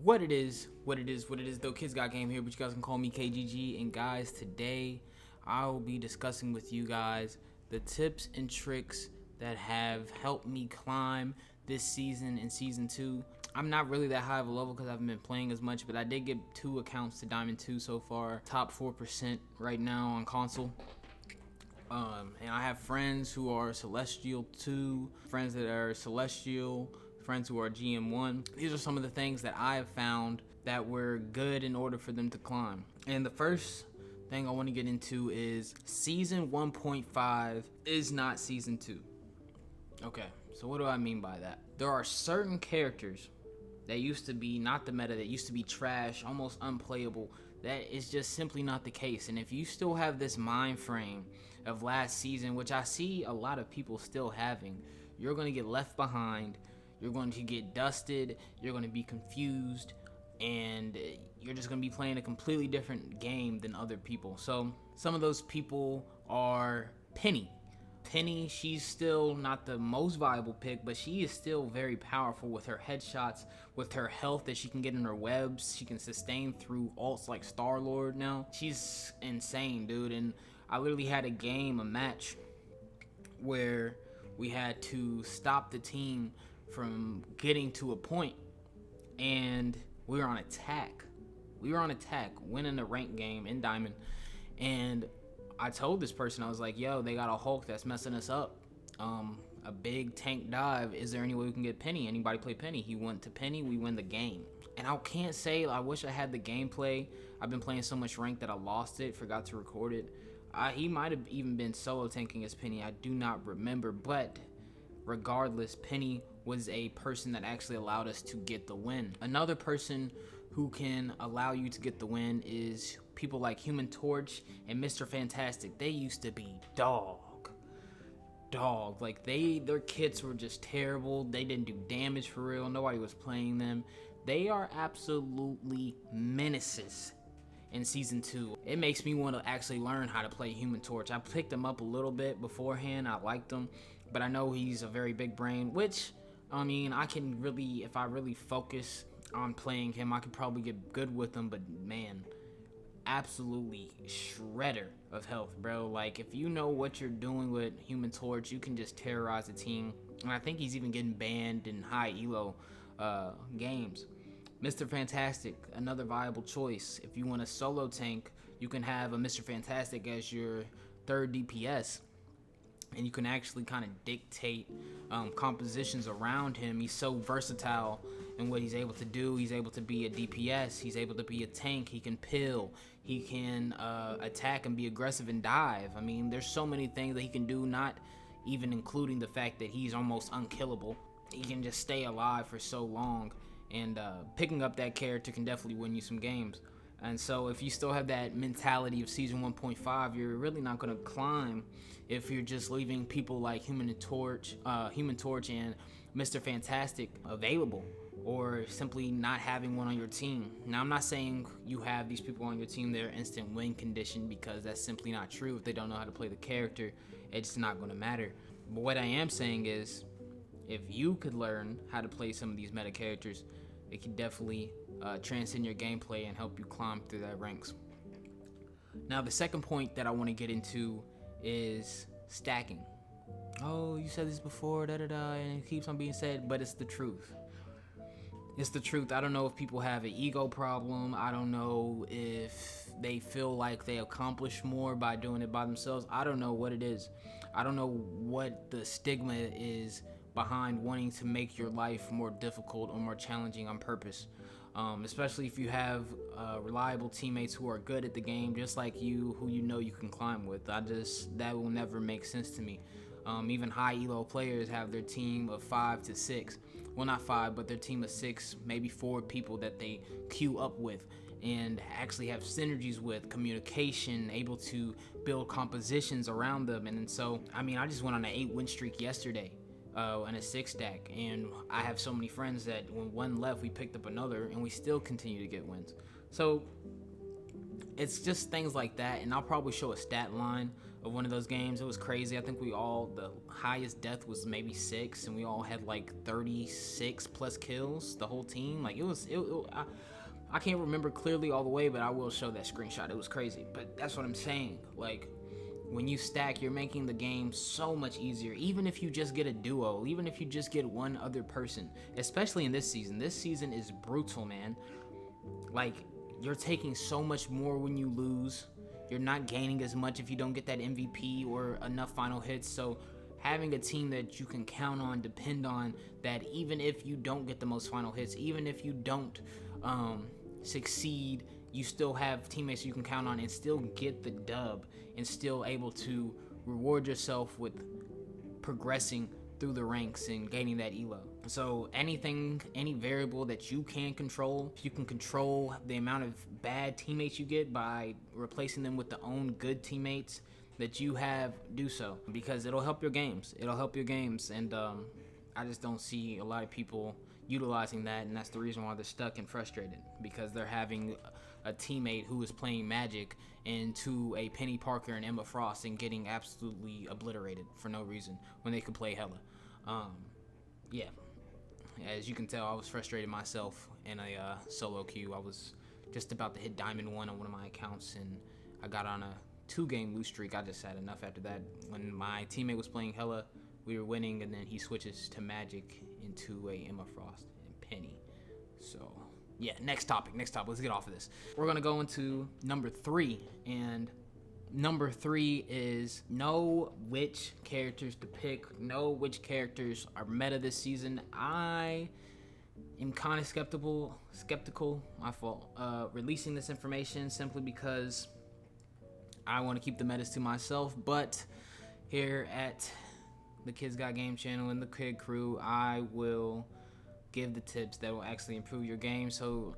What it is though. Kids Got Game here, but you guys can call me KGG. And guys, today I will be discussing with you guys the tips and tricks that have helped me climb this season in season 2. I'm not really that high of a level because I haven't been playing as much, but I did get 2 accounts to Diamond 2 so far. Top 4% right now on console. And I have friends who are Celestial 2, friends that are Celestial, friends who are GM1. These are some of the things that I have found that were good in order for them to climb. And the first thing I want to get into is Season 1.5 is not Season 2. Okay, so what do I mean by that? There are certain characters that used to be not the meta, that used to be trash, almost unplayable. That is just simply not the case. And if you still have this mind frame of last season, which I see a lot of people still having, you're going to get left behind, you're going to get dusted, you're going to be confused, and you're just going to be playing a completely different game than other people. So some of those people are Penny. Penny, she's still not the most viable pick, but she is still very powerful with her headshots, with her health that she can get in her webs. She can sustain through ults like Star-Lord now. She's insane, dude. And I literally had a match, where we had to stop the team from getting to a point, and we were on attack. Winning a ranked game in Diamond, and I told this person, I was like, yo, they got a Hulk that's messing us up. A big tank dive. Is there any way we can get Penny? Anybody play Penny? He went to Penny. We win the game. And I can't say I wish I had the gameplay. I've been playing so much ranked that I lost it, forgot to record it. He might have even been solo tanking as Penny. I do not remember. But regardless, Penny was a person that actually allowed us to get the win. Another person who can allow you to get the win is people like Human Torch and Mr. Fantastic. They used to be dog. Like their kits were just terrible. They didn't do damage for real. Nobody was playing them. They are absolutely menaces in season 2. It makes me want to actually learn how to play Human Torch. I picked him up a little bit beforehand. I liked him, but I know he's a very big brain, which, I mean, I can really, if I really focus on playing him, I could probably get good with him. But man, absolutely shredder of health, bro. Like, if you know what you're doing with Human Torch, you can just terrorize the team. And I think he's even getting banned in high elo games. Mr. Fantastic, another viable choice. If you want a solo tank, you can have a Mr. Fantastic as your third DPS, and you can actually kind of dictate compositions around him. He's so versatile in what he's able to do. He's able to be a DPS. He's able to be a tank. He can pill. He can attack and be aggressive and dive. I mean, there's so many things that he can do, not even including the fact that he's almost unkillable. He can just stay alive for so long, and picking up that character can definitely win you some games. And so if you still have that mentality of Season 1.5, you're really not going to climb if you're just leaving people like Human Torch and Mr. Fantastic available, or simply not having one on your team. Now, I'm not saying you have these people on your team that are instant win condition, because that's simply not true. If they don't know how to play the character, it's not going to matter. But what I am saying is, if you could learn how to play some of these meta characters, it could definitely transcend your gameplay and help you climb through that ranks. Now, the second point that I want to get into is stacking. Oh, you said this before, and it keeps on being said, but it's the truth. It's the truth. I don't know if people have an ego problem. I don't know if they feel like they accomplish more by doing it by themselves. I don't know what it is. I don't know what the stigma is behind wanting to make your life more difficult or more challenging on purpose. Especially if you have reliable teammates who are good at the game, just like you, who you know you can climb with. That will never make sense to me. Even high elo players have their team of 5 to 6. Well, not 5, but their team of 6, maybe 4 people that they queue up with and actually have synergies with, communication, able to build compositions around them. And so, I mean, I just went on an 8-win streak yesterday. And a 6 stack, and I have so many friends that when one left, we picked up another, and we still continue to get wins. So it's just things like that. And I'll probably show a stat line of one of those games. It was crazy. I think the highest death was maybe 6, and we all had like 36 plus kills, the whole team. Like I can't remember clearly all the way, but I will show that screenshot. It was crazy. But that's what I'm saying. Like, when you stack, you're making the game so much easier. Even if you just get a duo, even if you just get one other person, especially in this season. This season is brutal, man. Like, you're taking so much more when you lose. You're not gaining as much if you don't get that MVP or enough final hits. So having a team that you can count on, depend on, that even if you don't get the most final hits, even if you don't succeed, you still have teammates you can count on and still get the dub and still able to reward yourself with progressing through the ranks and gaining that elo. So any variable that you can control, if you can control the amount of bad teammates you get by replacing them with the own good teammates that you have, do so, because it'll help your games. And I just don't see a lot of people utilizing that, and that's the reason why they're stuck and frustrated, because they're having a teammate who is playing Magic into a Penny Parker and Emma Frost and getting absolutely obliterated for no reason when they could play hella. Yeah, as you can tell, I was frustrated myself in a solo queue. I was just about to hit Diamond 1 on one of my accounts, and I got on a 2-game lose streak. I just had enough after that. When my teammate was playing hella, we were winning, and then he switches to Magic into a Emma Frost and Penny. So yeah, next topic. Let's get off of this. We're gonna go into number 3, and number 3 is know which characters to pick, know which characters are meta this season. I am kind of skeptical, my fault, releasing this information simply because I want to keep the metas to myself. But here at the Kids Got Game channel and the KiiD crew, I will give the tips that will actually improve your game. So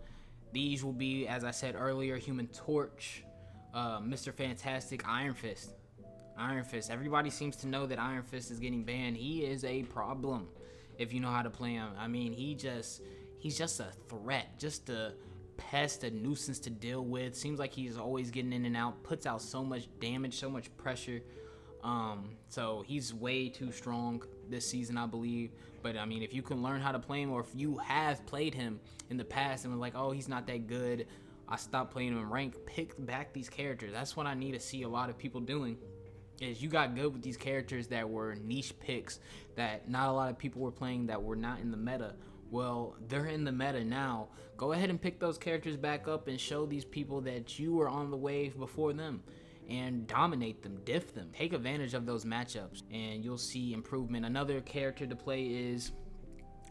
these will be, as I said earlier, Human Torch, Mr. Fantastic, Iron Fist. Everybody seems to know that Iron Fist is getting banned. He is a problem if you know how to play him. I mean, he's just a threat, just a pest, a nuisance to deal with. Seems like he's always getting in and out, puts out so much damage, so much pressure. So he's way too strong this season, I believe. But I mean, if you can learn how to play him, or if you have played him in the past and was like, oh, he's not that good, I stopped playing him in rank, pick back these characters. That's what I need to see a lot of people doing, is you got good with these characters that were niche picks that not a lot of people were playing, that were not in the meta. Well, they're in the meta now. Go ahead and pick those characters back up and show these people that you were on the wave before them, and dominate them, diff them. Take advantage of those matchups and you'll see improvement. Another character to play is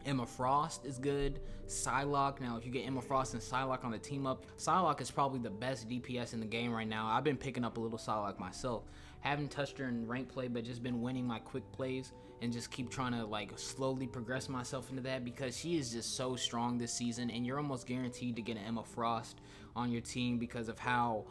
Emma Frost is good. Psylocke. Now, if you get Emma Frost and Psylocke on the team up, Psylocke is probably the best DPS in the game right now. I've been picking up a little Psylocke myself. Haven't touched her in rank play, but just been winning my quick plays and just keep trying to like slowly progress myself into that, because she is just so strong this season, and you're almost guaranteed to get an Emma Frost on your team because of how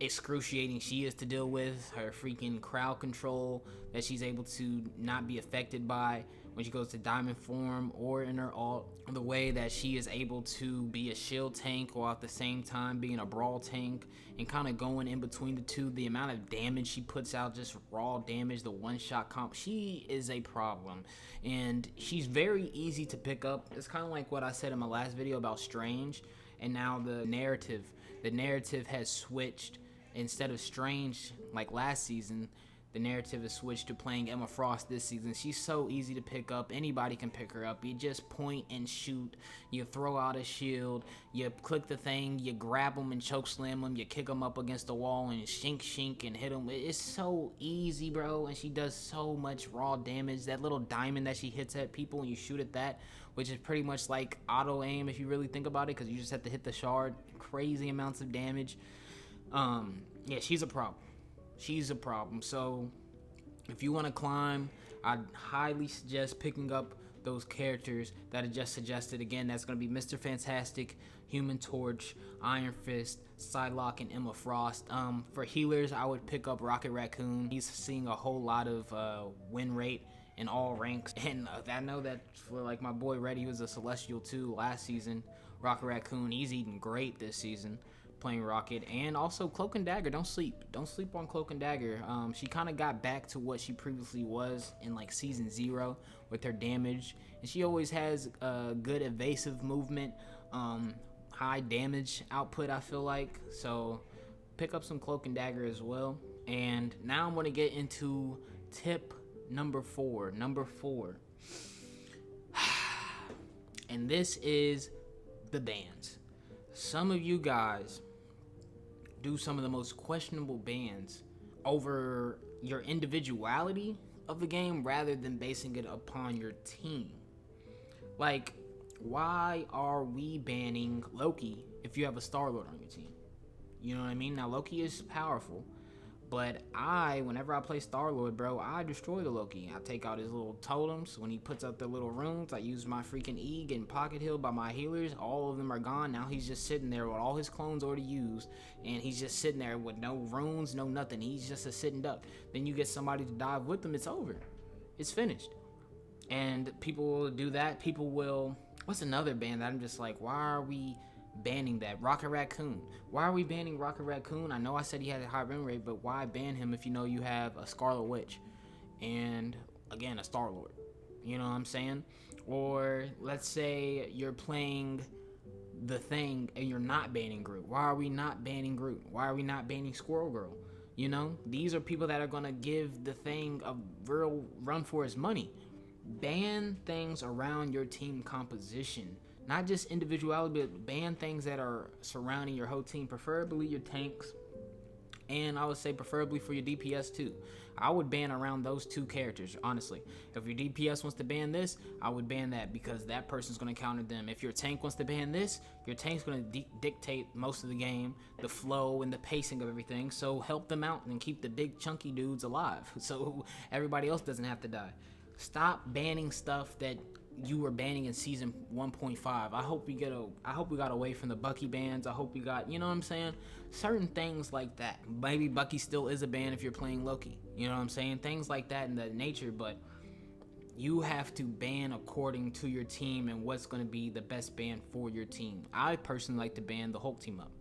excruciating she is to deal with. Her freaking crowd control that she's able to not be affected by when she goes to diamond form or in her ult, the way that she is able to be a shield tank while at the same time being a brawl tank and kind of going in between the two. The amount of damage she puts out, just raw damage, the one-shot comp, she is a problem, and she's very easy to pick up. It's kind of like what I said in my last video about Strange, and now the narrative has switched. Instead of Strange like last season, the narrative is switched to playing Emma Frost this season. She's so easy to pick up. Anybody can pick her up. You just point and shoot. You throw out a shield. You click the thing. You grab them and choke slam them. You kick them up against the wall and shink and hit them. It's so easy, bro. And she does so much raw damage. That little diamond that she hits at people and you shoot at that, which is pretty much like auto aim if you really think about it, because you just have to hit the shard. Crazy amounts of damage. Yeah, she's a problem. So if you want to climb, I'd highly suggest picking up those characters that I just suggested. Again, that's going to be Mr. Fantastic, Human Torch, Iron Fist, Psylocke, and Emma Frost. For healers, I would pick up Rocket Raccoon. He's seeing a whole lot of win rate in all ranks, and I know that for like my boy Reddy, who was a Celestial too last season, Rocket Raccoon, he's eating great this season. playing Rocket, and also Cloak and Dagger. Don't sleep on Cloak and Dagger. She kind of got back to what she previously was in like season 0 with her damage, and she always has good evasive movement, high damage output, I feel like. So pick up some Cloak and Dagger as well. And now I'm going to get into tip number 4. And this is the bans. Some of you guys do some of the most questionable bans over your individuality of the game rather than basing it upon your team. Like, why are we banning Loki if you have a Star-Lord on your team? You know what I mean? Now, Loki is powerful, but whenever I play Star-Lord, bro, I destroy the Loki. I take out his little totems. When he puts up the little runes, I use my freaking E, getting pocket healed by my healers. All of them are gone. Now he's just sitting there with all his clones already used, and he's just sitting there with no runes, no nothing. He's just a sitting duck. Then you get somebody to dive with him, it's over. It's finished. And people will do that. People will... What's another ban that I'm just like, why are we banning that? Rocket Raccoon. Why are we banning Rocket Raccoon? I know I said he had a high win rate, but why ban him if you know you have a Scarlet Witch and, again, a Star-Lord? You know what I'm saying? Or let's say you're playing the Thing and you're not banning Groot. Why are we not banning Groot? Why are we not banning Squirrel Girl? You know, these are people that are going to give the Thing a real run for his money. Ban things around your team composition. Not just individuality, but ban things that are surrounding your whole team, preferably your tanks, and I would say preferably for your DPS too. I would ban around those two characters, honestly. If your DPS wants to ban this, I would ban that because that person's going to counter them. If your tank wants to ban this, your tank's going to dictate most of the game, the flow and the pacing of everything, so help them out and keep the big chunky dudes alive so everybody else doesn't have to die. Stop banning stuff that you were banning in season 1.5. I hope we got away from the Bucky bans. I hope we got, you know what I'm saying? Certain things like that. Maybe Bucky still is a ban if you're playing Loki. You know what I'm saying? Things like that in that nature, but you have to ban according to your team and what's going to be the best ban for your team. I personally like to ban the Hulk team up.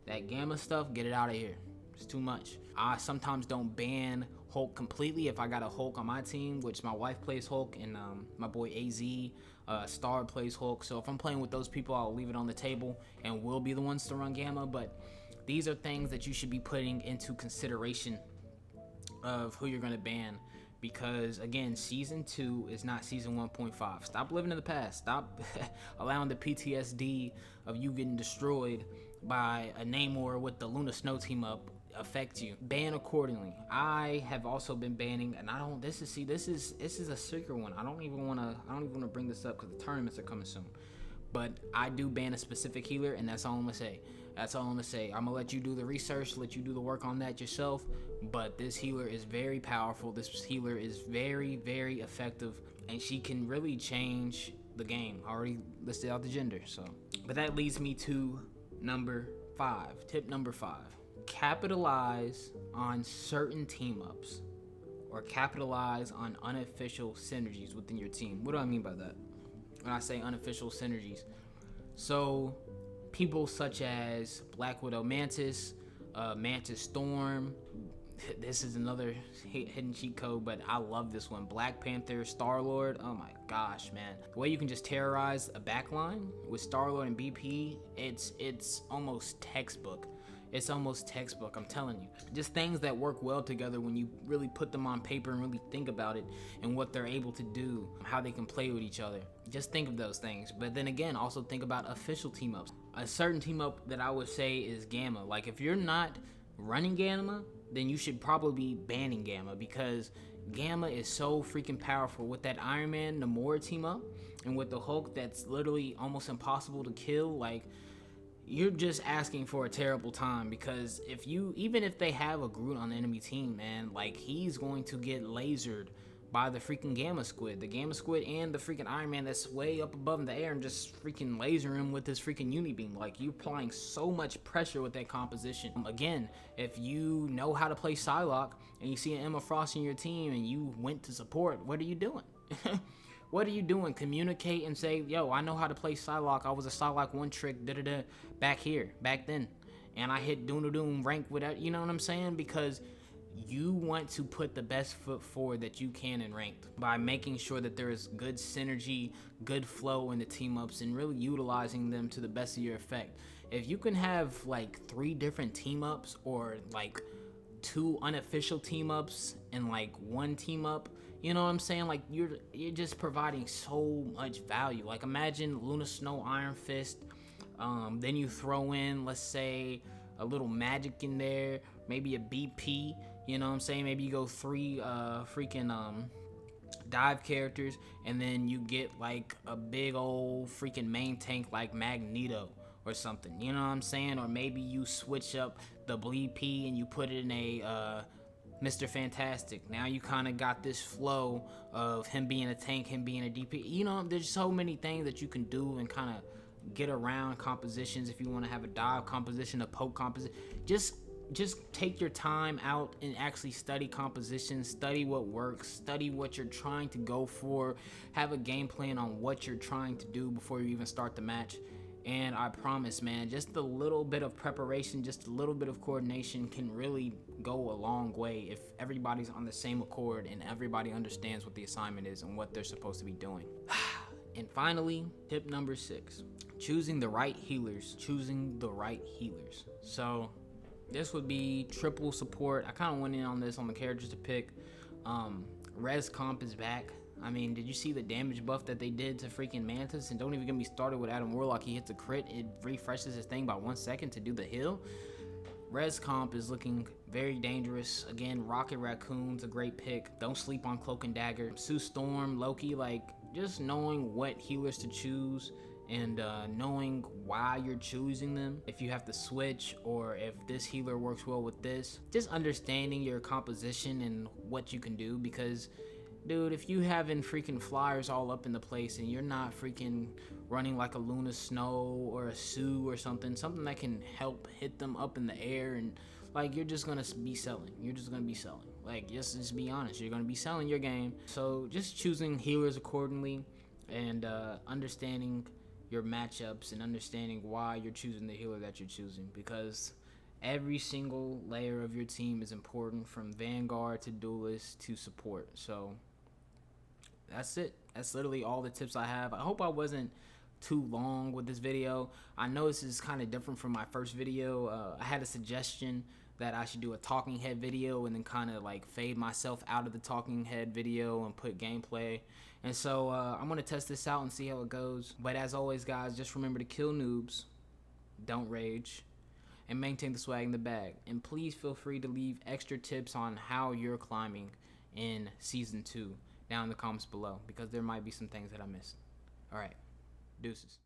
That Gamma stuff, get it out of here. It's too much. I sometimes don't ban Hulk completely if I got a Hulk on my team, which my wife plays Hulk and my boy AZ Star plays Hulk. So if I'm playing with those people, I'll leave it on the table and we'll be the ones to run Gamma. But these are things that you should be putting into consideration of who you're going to ban, because again, season 2 is not season 1.5. Stop living in the past. Stop allowing the PTSD of you getting destroyed by a Namor with the Luna Snow team up affect you. Ban accordingly. I have also been banning, and this is a secret one. I don't even want to bring this up because the tournaments are coming soon. But I do ban a specific healer, and that's all I'm gonna say. I'm gonna let you do the research, let you do the work on that yourself. But this healer is very powerful. This healer is very, very effective, and she can really change the game. I already listed out the gender. So, but that leads me to number 5. Tip number 5. Capitalize on certain team ups or capitalize on unofficial synergies within your team. What do I mean by that when I say unofficial synergies? So people such as Black Widow Mantis, Mantis Storm, this is another hidden cheat code, but I love this one. Black Panther, Star-Lord. Oh my gosh, man. The way you can just terrorize a backline with Star-Lord and BP, it's almost textbook. It's almost textbook, I'm telling you. Just things that work well together when you really put them on paper and really think about it and what they're able to do, how they can play with each other. Just think of those things. But then again, also think about official team ups. A certain team up that I would say is Gamma. Like if you're not running Gamma, then you should probably be banning Gamma, because Gamma is so freaking powerful with that Iron Man Namor team up and with the Hulk that's literally almost impossible to kill. Like, you're just asking for a terrible time, because even if they have a Groot on the enemy team, man, like he's going to get lasered by the freaking Gamma Squid. The Gamma Squid and the freaking Iron Man that's way up above in the air and just freaking laser him with his freaking Unibeam. Like, you're applying so much pressure with that composition. Again, if you know how to play Psylocke and you see an Emma Frost in your team and you went to support, what are you doing? What are you doing? Communicate and say, yo, I know how to play Psylocke. I was a Psylocke one trick, back then. and I hit doom rank without, you know what I'm saying? Because you want to put the best foot forward that you can in ranked by making sure that there is good synergy, good flow in the team ups, and really utilizing them to the best of your effect. If you can have like 3 different team ups, or like 2 unofficial team ups and like 1 team up, you know what I'm saying? Like you're just providing so much value. Like imagine Luna Snow Iron Fist, then you throw in, let's say, a little magic in there, maybe a BP, you know what I'm saying? Maybe you go 3 freaking dive characters, and then you get like a big old freaking main tank like Magneto or something, you know what I'm saying? Or maybe you switch up the bleed P and you put it in a Mr. Fantastic. Now you kind of got this flow of him being a tank, him being a DP. You know, there's so many things that you can do and kind of get around compositions. If you want to have a dive composition, a poke composition, just take your time out and actually study composition, study what works, study what you're trying to go for, have a game plan on what you're trying to do before you even start the match. And I promise, man, just a little bit of preparation, just a little bit of coordination can really go a long way if everybody's on the same accord and everybody understands what the assignment is and what they're supposed to be doing. And finally, tip number 6, choosing the right healers. So this would be triple support. I kind of went in on this on the characters to pick. Res Comp is back. I mean, did you see the damage buff that they did to freaking Mantis? And don't even get me started with Adam Warlock. He hits a crit, it refreshes his thing by 1 second to do the heal. Res Comp is looking very dangerous. Again, Rocket Raccoon's a great pick. Don't sleep on Cloak and Dagger. Sue Storm, Loki, like just knowing what healers to choose and knowing why you're choosing them. If you have to switch, or if this healer works well with this. Just understanding your composition and what you can do, because dude, if you having freaking flyers all up in the place and you're not freaking running like a Luna Snow or a Sue or something that can help hit them up in the air, and like you're just gonna be selling. Like just be honest, you're gonna be selling your game. So just choosing healers accordingly, and understanding your matchups and understanding why you're choosing the healer that you're choosing, because every single layer of your team is important, from Vanguard to Duelist to support. So that's it. That's literally all the tips I have. I hope I wasn't too long with this video. I know this is kind of different from my first video. I had a suggestion that I should do a talking head video and then kind of like fade myself out of the talking head video and put gameplay. And so I'm going to test this out and see how it goes. But as always, guys, just remember to kill noobs, don't rage, and maintain the swag in the bag. And please feel free to leave extra tips on how you're climbing in Season 2 down in the comments below, because there might be some things that I missed. All right, deuces.